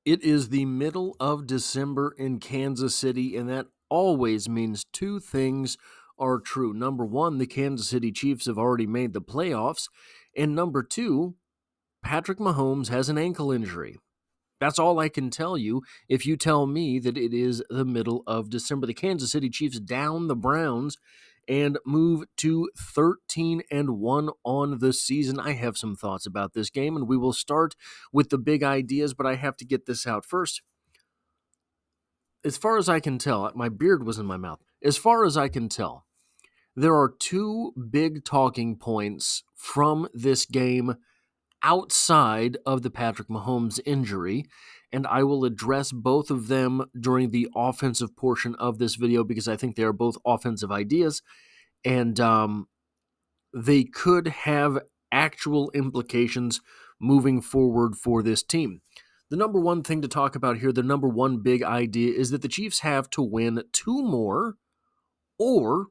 It is the middle of December in Kansas City, and that always means two things are true. Number one, the Kansas City Chiefs have already made the playoffs. And number two, Patrick Mahomes has an ankle injury. That's all I can tell you if you tell me that it is the middle of December. The Kansas City Chiefs down the Browns and move to 13-1 on the season. I have some thoughts about this game, and we will start with the big ideas, but I have to get this out first. As far as I can tell, my beard was in my mouth. As far as I can tell, there are two big talking points from this game outside of the Patrick Mahomes injury, and I will address both of them during the offensive portion of this video because I think they are both offensive ideas, and they could have actual implications moving forward for this team. The number one thing to talk about here, the number one big idea, is that the Chiefs have to win two more or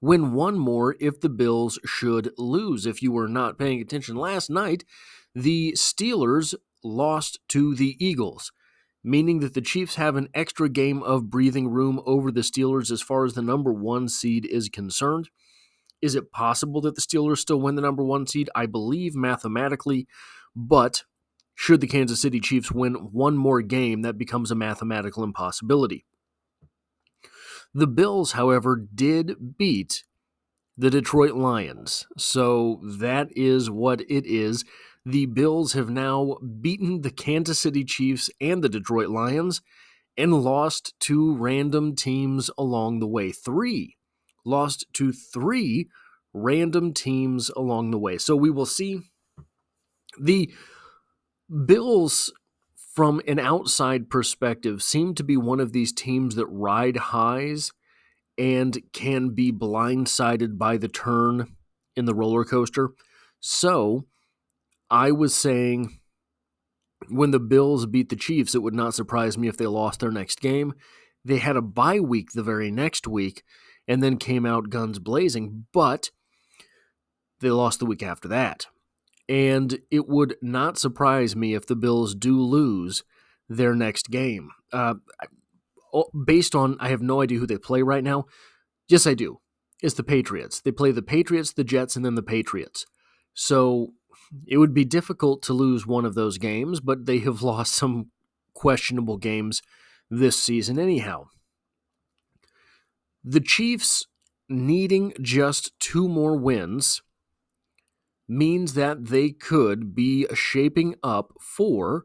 win one more if the Bills should lose. If you were not paying attention last night, the Steelers lost to the Eagles, meaning that the Chiefs have an extra game of breathing room over the Steelers as far as the number one seed is concerned. Is it possible that the Steelers still win the number one seed? I believe mathematically, but should the Kansas City Chiefs win one more game, that becomes a mathematical impossibility. The Bills, however, did beat the Detroit Lions, so that is what it is. The Bills have now beaten the Kansas City Chiefs and the Detroit Lions and lost to random teams along the way. Lost to three random teams along the way. So we will see. The Bills, from an outside perspective, seem to be one of these teams that ride highs and can be blindsided by the turn in the roller coaster. So I was saying when the Bills beat the Chiefs, it would not surprise me if they lost their next game. They had a bye week the very next week and then came out guns blazing, but they lost the week after that. And it would not surprise me if the Bills do lose their next game. Based on, I have no idea who they play right now. Yes, I do. It's the Patriots. They play the Patriots, the Jets, and then the Patriots. So it would be difficult to lose one of those games, but they have lost some questionable games this season anyhow. The Chiefs needing just two more wins means that they could be shaping up for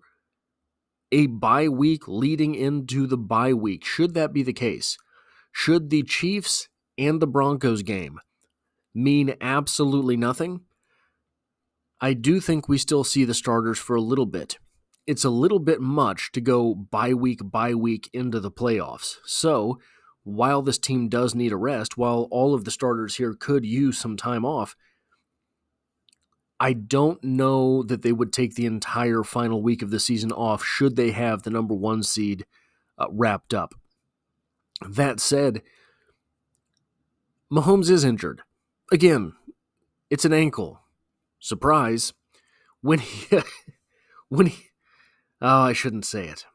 a bye week leading into the bye week. Should that be the case? Should the Chiefs and the Broncos game mean absolutely nothing? I do think we still see the starters for a little bit. It's a little bit much to go bye week into the playoffs. So while this team does need a rest, while all of the starters here could use some time off, I don't know that they would take the entire final week of the season off should they have the number one seed wrapped up. That said, Mahomes is injured. Again, it's an ankle. Surprise. I shouldn't say it.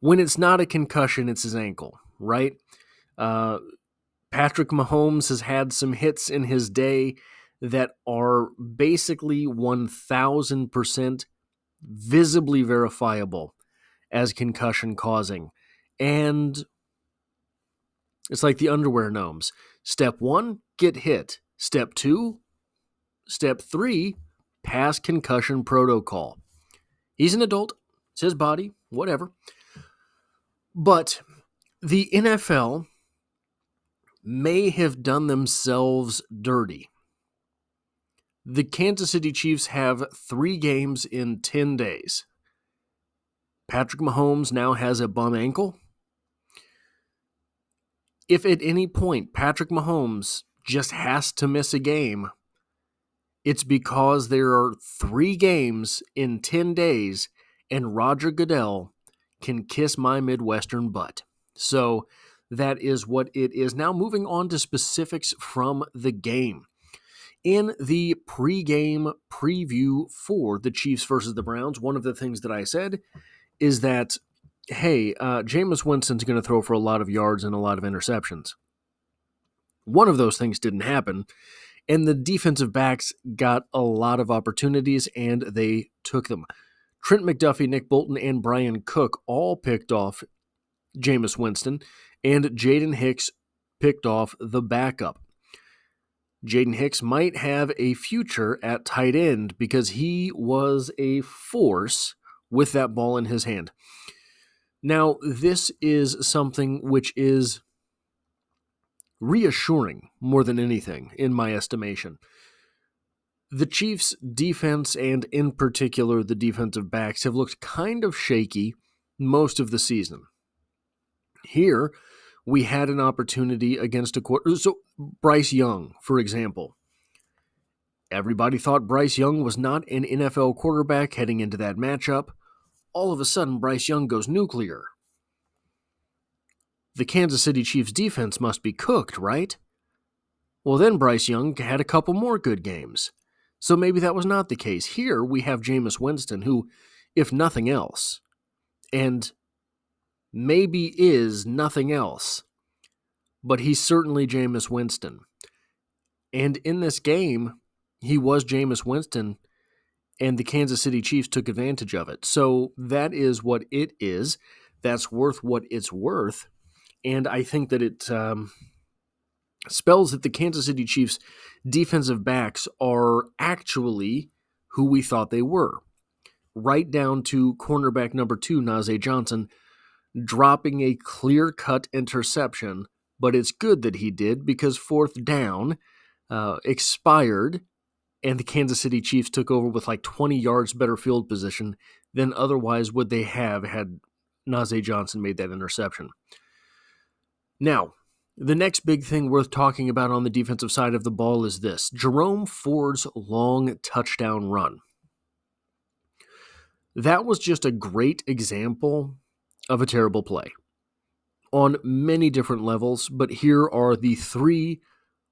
When it's not a concussion, it's his ankle, right? Patrick Mahomes has had some hits in his day that are basically 1,000% visibly verifiable as concussion causing. And it's like the underwear gnomes. Step 1, get hit. Step 2, Step 3, pass concussion protocol. He's an adult. It's his body, whatever. But the NFL may have done themselves dirty. The Kansas City Chiefs have 3 games in 10 days. Patrick Mahomes now has a bum ankle. If at any point Patrick Mahomes just has to miss a game, it's because there are 3 games in 10 days and Roger Goodell can kiss my Midwestern butt. So that is what it is. Now moving on to specifics from the game. In the pregame preview for the Chiefs versus the Browns, one of the things that I said is that, hey, Jameis Winston's going to throw for a lot of yards and a lot of interceptions. One of those things didn't happen, and the defensive backs got a lot of opportunities, and they took them. Trent McDuffie, Nick Bolton, and Brian Cook all picked off Jameis Winston, and Jaden Hicks picked off the backup. Jaden Hicks might have a future at tight end because he was a force with that ball in his hand. Now, this is something which is reassuring more than anything, in my estimation. The Chiefs' defense, and in particular the defensive backs, have looked kind of shaky most of the season. Here, we had an opportunity against a quarter. So, Bryce Young, for example. Everybody thought Bryce Young was not an NFL quarterback heading into that matchup. All of a sudden, Bryce Young goes nuclear. The Kansas City Chiefs defense must be cooked, right? Well, then Bryce Young had a couple more good games. So maybe that was not the case. Here we have Jameis Winston, who, if nothing else, and maybe is nothing else, but he's certainly Jameis Winston. And in this game, he was Jameis Winston, and the Kansas City Chiefs took advantage of it. So that is what it is. That's worth what it's worth. And I think that it spells that the Kansas City Chiefs defensive backs are actually who we thought they were. Right down to cornerback number 2, Najee Johnson, dropping a clear-cut interception. But it's good that he did because fourth down expired, and the Kansas City Chiefs took over with like 20 yards better field position than otherwise would they have had Najee Johnson made that interception. Now, the next big thing worth talking about on the defensive side of the ball is this: Jerome Ford's long touchdown run. That was just a great example of a terrible play on many different levels, but here are the 3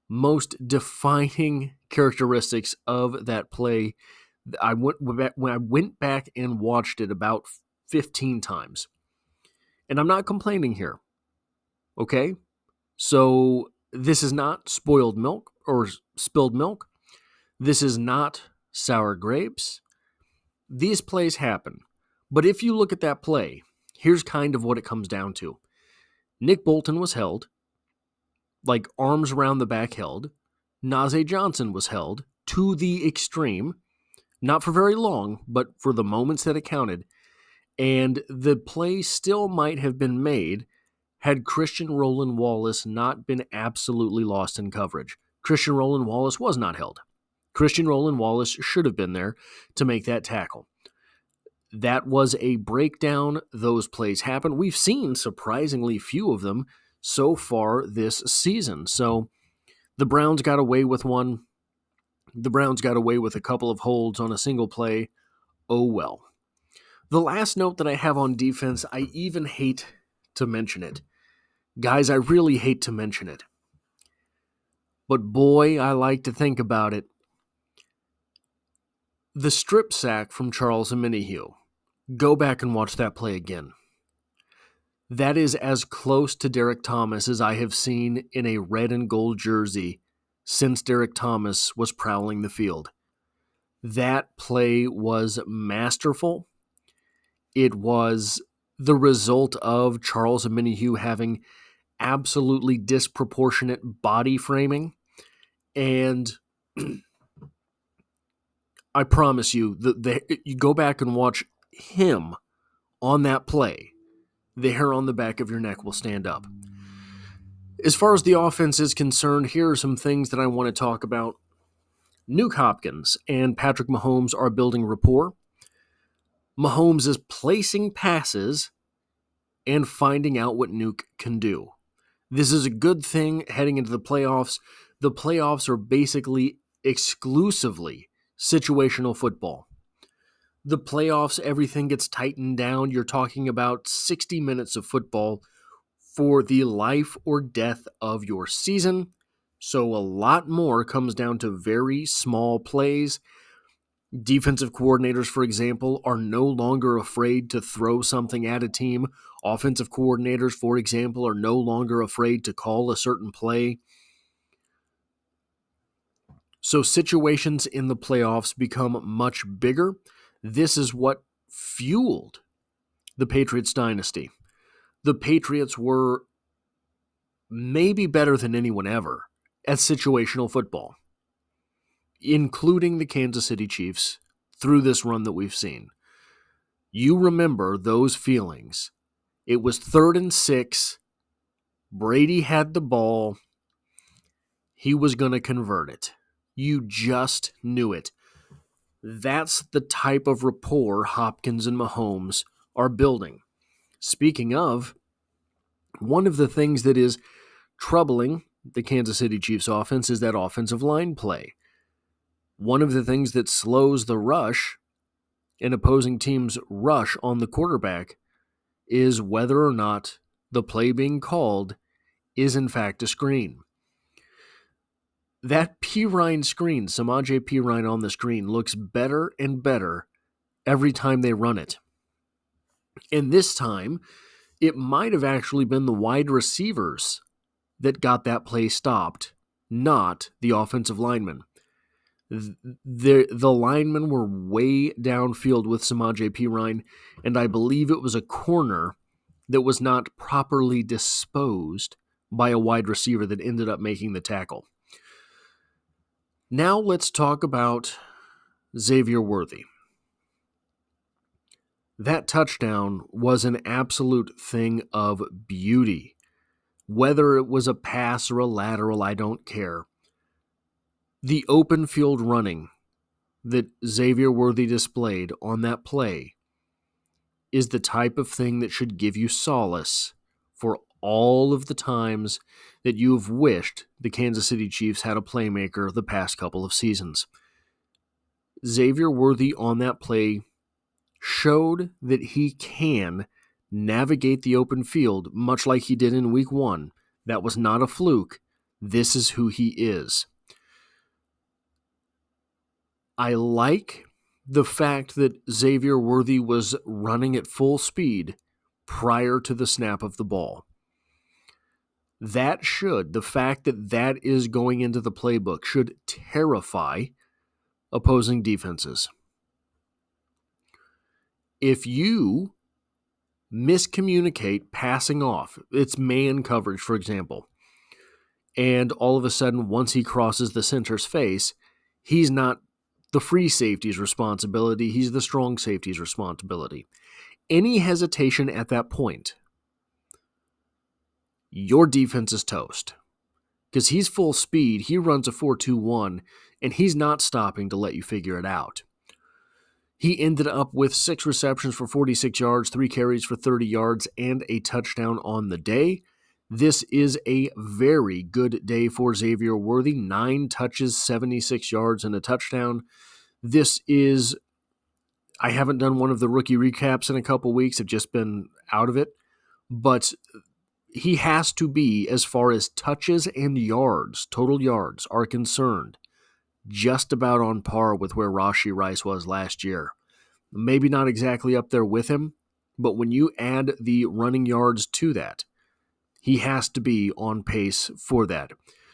most defining characteristics of that play. When I went back and watched it about 15 times. And I'm not complaining here. Okay? So this is not spoiled milk or spilled milk. This is not sour grapes. These plays happen. But if you look at that play, here's kind of what it comes down to. Nick Bolton was held, like arms around the back held. Najee Johnson was held to the extreme, not for very long, but for the moments that it counted. And the play still might have been made had Christian Roland Wallace not been absolutely lost in coverage. Christian Roland Wallace was not held. Christian Roland Wallace should have been there to make that tackle. That was a breakdown. Those plays happen. We've seen surprisingly few of them so far this season. So the Browns got away with one. The Browns got away with a couple of holds on a single play. Oh well. The last note that I have on defense, I even hate to mention it. Guys, I really hate to mention it. But boy, I like to think about it. The strip sack from Charles Omenihu. Go back and watch that play again. That is as close to Derek Thomas as I have seen in a red and gold jersey since Derek Thomas was prowling the field. That play was masterful. It was the result of Charles Omenihu having absolutely disproportionate body framing. And I promise you, you go back and watch him on that play, the hair on the back of your neck will stand up. As far as the offense is concerned, here are some things that I want to talk about. Nuke Hopkins and Patrick Mahomes are building rapport. Mahomes is placing passes and finding out what Nuke can do. This is a good thing heading into the playoffs. The playoffs are basically exclusively situational football. The playoffs, everything gets tightened down. You're talking about 60 minutes of football for the life or death of your season. So a lot more comes down to very small plays. Defensive coordinators, for example, are no longer afraid to throw something at a team. Offensive coordinators, for example, are no longer afraid to call a certain play. So situations in the playoffs become much bigger. This is what fueled the Patriots dynasty. The Patriots were maybe better than anyone ever at situational football, including the Kansas City Chiefs through this run that we've seen. You remember those feelings. It was 3rd and 6. Brady had the ball. He was going to convert it. You just knew it. That's the type of rapport Hopkins and Mahomes are building. Speaking of, one of the things that is troubling the Kansas City Chiefs offense is that offensive line play. One of the things that slows the rush, an opposing team's rush on the quarterback, is whether or not the play being called is in fact a screen. That Perine screen, Samaje Perine on the screen, looks better and better every time they run it. And this time, it might have actually been the wide receivers that got that play stopped, not the offensive linemen. The linemen were way downfield with Samaje Perine, and I believe it was a corner that was not properly disposed by a wide receiver that ended up making the tackle. Now let's talk about Xavier Worthy. That touchdown was an absolute thing of beauty. Whether it was a pass or a lateral, I don't care. The open field running that Xavier Worthy displayed on that play is the type of thing that should give you solace for all of the times that you have wished the Kansas City Chiefs had a playmaker the past couple of seasons. Xavier Worthy on that play showed that he can navigate the open field much like he did in week 1. That was not a fluke. This is who he is. I like the fact that Xavier Worthy was running at full speed prior to the snap of the ball. The fact that that is going into the playbook should terrify opposing defenses. If you miscommunicate passing off, it's man coverage, for example, and all of a sudden, once he crosses the center's face, he's not the free safety's responsibility, he's the strong safety's responsibility. Any hesitation at that point, your defense is toast. Because he's full speed, he runs a 4.21, and he's not stopping to let you figure it out. He ended up with 6 receptions for 46 yards, 3 carries for 30 yards, and a touchdown on the day. This is a very good day for Xavier Worthy. 9 touches, 76 yards, and a touchdown. I haven't done one of the rookie recaps in a couple weeks. I've just been out of it. But he has to be, as far as touches and yards, total yards, are concerned, just about on par with where Rashee Rice was last year. Maybe not exactly up there with him, but when you add the running yards to that, he has to be on pace for that.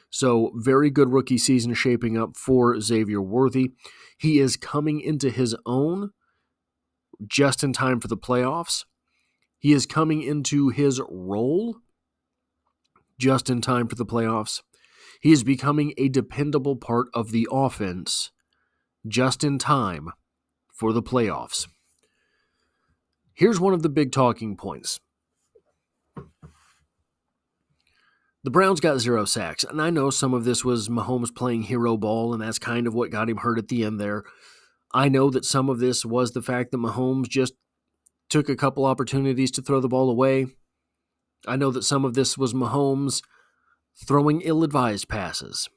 So very good rookie season shaping up for Xavier Worthy. He is coming into his own just in time for the playoffs. He is coming into his role just in time for the playoffs. He is becoming a dependable part of the offense just in time for the playoffs. Here's one of the big talking points. The Browns got 0 sacks, and I know some of this was Mahomes playing hero ball, and that's kind of what got him hurt at the end there. I know that some of this was the fact that Mahomes just took a couple opportunities to throw the ball away. I know that some of this was Mahomes throwing ill-advised passes.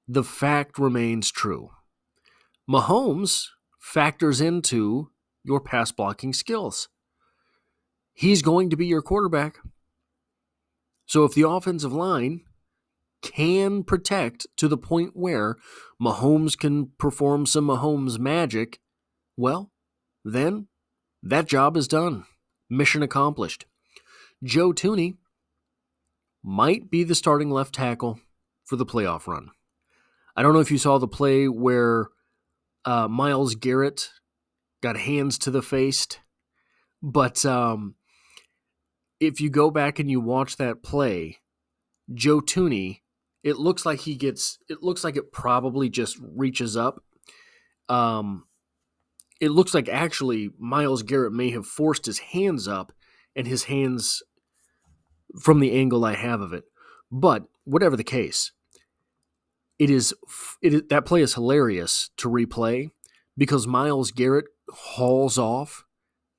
The fact remains true. Mahomes factors into your pass blocking skills. He's going to be your quarterback. So if the offensive line can protect to the point where Mahomes can perform some Mahomes magic, well, then that job is done. Mission accomplished. Joe Thuney might be the starting left tackle for the playoff run. I don't know if you saw the play where Myles Garrett got hands to the face, but if you go back and you watch that play, Joe Thuney, it looks like it probably just reaches up. It looks like actually Myles Garrett may have forced his hands up, and his hands, from the angle I have of it. But whatever the case, that play is hilarious to replay because Myles Garrett hauls off,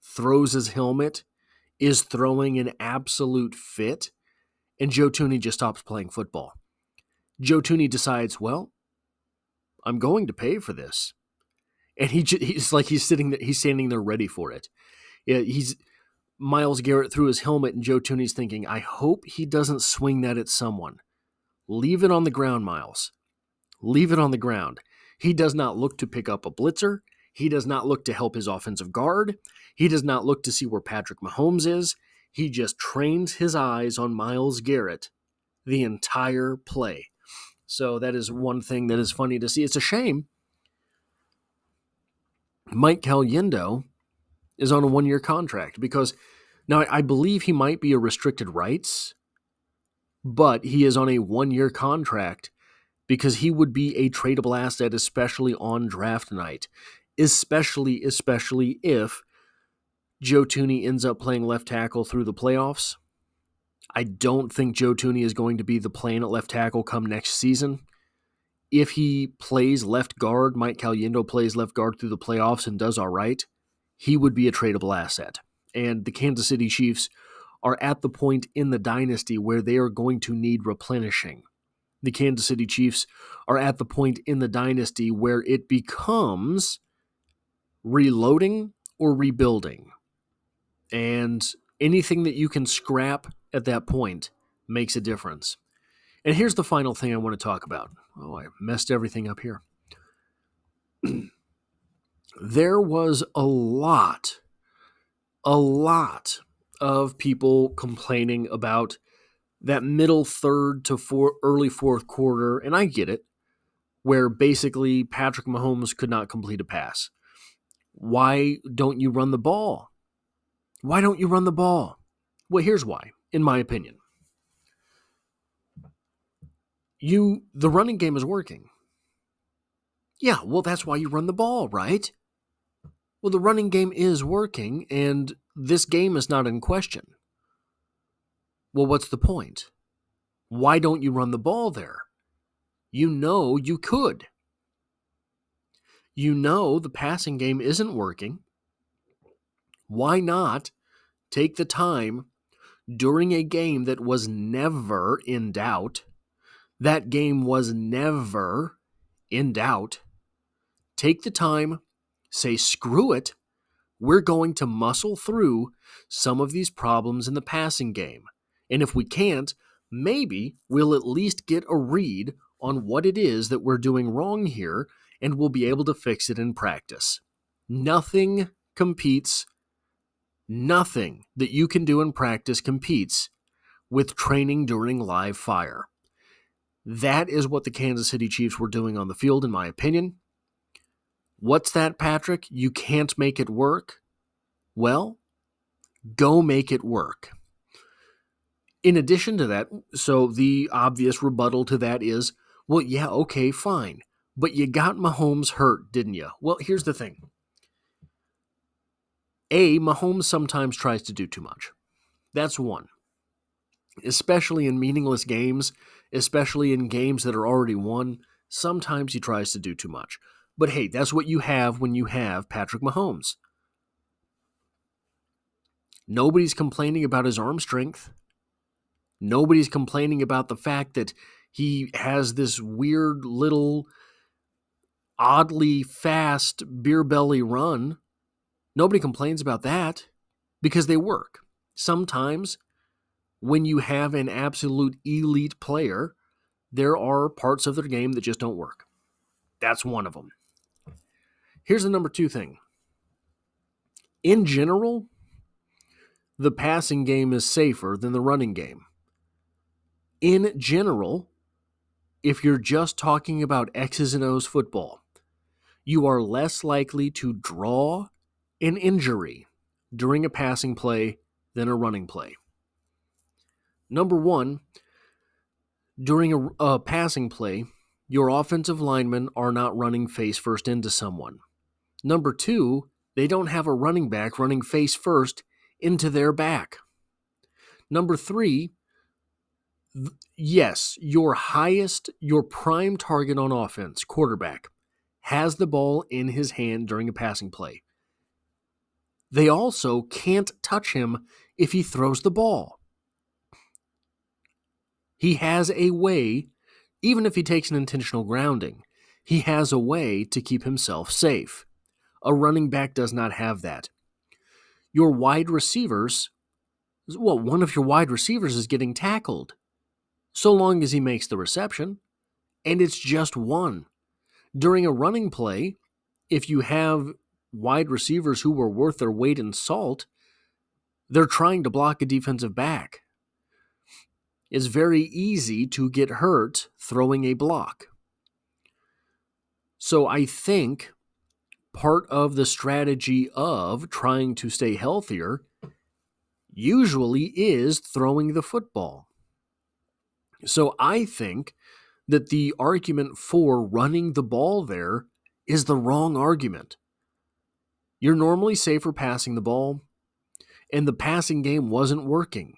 throws his helmet, is throwing an absolute fit, and Joe Thuney just stops playing football. Joe Thuney decides, well, I'm going to pay for this. And he's standing there ready for it. Myles Garrett threw his helmet, and Joe Thuney's thinking, I hope he doesn't swing that at someone. Leave it on the ground, Myles. Leave it on the ground. He does not look to pick up a blitzer. He does not look to help his offensive guard. He does not look to see where Patrick Mahomes is. He just trains his eyes on Myles Garrett the entire play. So that is one thing that is funny to see. It's a shame Mike Caliendo is on a 1-year contract because now I believe he might be a restricted rights, but he is on a 1-year contract because he would be a tradable asset, especially on draft night, especially if Joe Thuney ends up playing left tackle through the playoffs. I don't think Joe Thuney is going to be the plan at left tackle come next season. If he plays left guard, Mike Caliendo plays left guard through the playoffs and does all right, he would be a tradable asset. And the Kansas City Chiefs are at the point in the dynasty where they are going to need replenishing. The Kansas City Chiefs are at the point in the dynasty where it becomes reloading or rebuilding. And anything that you can scrap at that point makes a difference. And here's the final thing I want to talk about. Oh, I messed everything up here. There was a lot of people complaining about that middle third to early fourth quarter, and I get it, where basically Patrick Mahomes could not complete a pass. Why don't you run the ball? Why don't you run the ball? Well, here's why, in my opinion. The running game is working. Yeah, well, that's why you run the ball, right? Well, the running game is working, and this game is not in question. Well, what's the point? Why don't you run the ball there? You know you could. You know the passing game isn't working. Why not take the time during a game that was never in doubt? That game was never in doubt. Take the time, say, screw it, we're going to muscle through some of these problems in the passing game. And if we can't, maybe we'll at least get a read on what it is that we're doing wrong here, and we'll be able to fix it in practice. Nothing that you can do in practice competes with training during live fire. That is what the Kansas City Chiefs were doing on the field, in my opinion. What's that, Patrick? You can't make it work? Well, go make it work. In addition to that, so the obvious rebuttal to that is, well, yeah, okay, fine. But you got Mahomes hurt, didn't you? Well, here's the thing. Mahomes sometimes tries to do too much. That's one. Especially in meaningless games, especially in games that are already won, sometimes he tries to do too much. But hey, that's what you have when you have Patrick Mahomes. Nobody's complaining about his arm strength. Nobody's complaining about the fact that he has this weird little oddly fast beer belly run. Nobody complains about that because they work. Sometimes when you have an absolute elite player, there are parts of their game that just don't work. That's one of them. Here's the number 2 thing. In general, the passing game is safer than the running game. In general, if you're just talking about X's and O's football, you are less likely to draw an injury during a passing play than a running play. Number 1, during a passing play, your offensive linemen are not running face first into someone. Number 2, they don't have a running back running face first into their back. Number 3, yes, your prime target on offense, quarterback, has the ball in his hand during a passing play. They also can't touch him if he throws the ball. He has a way, even if he takes an intentional grounding, he has a way to keep himself safe. A running back does not have that. Your wide receivers, one of your wide receivers is getting tackled, so long as he makes the reception, and it's just one. During a running play, if you have wide receivers who were worth their weight in salt, they're trying to block a defensive back. It's very easy to get hurt throwing a block. So I think part of the strategy of trying to stay healthier usually is throwing the football. So I think that the argument for running the ball there is the wrong argument. You're normally safer passing the ball, and the passing game wasn't working.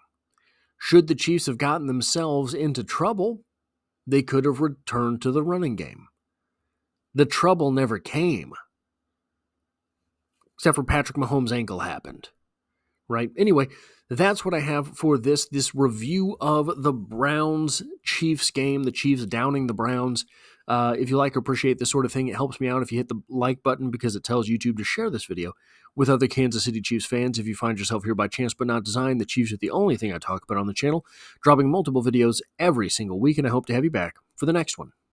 Should the Chiefs have gotten themselves into trouble, they could have returned to the running game. The trouble never came, except for Patrick Mahomes' ankle happened, right? Anyway, that's what I have for this review of the Browns-Chiefs game, the Chiefs downing the Browns. If you like or appreciate this sort of thing, it helps me out if you hit the like button because it tells YouTube to share this video with other Kansas City Chiefs fans. If you find yourself here by chance but not design, the Chiefs are the only thing I talk about on the channel, dropping multiple videos every single week, and I hope to have you back for the next one.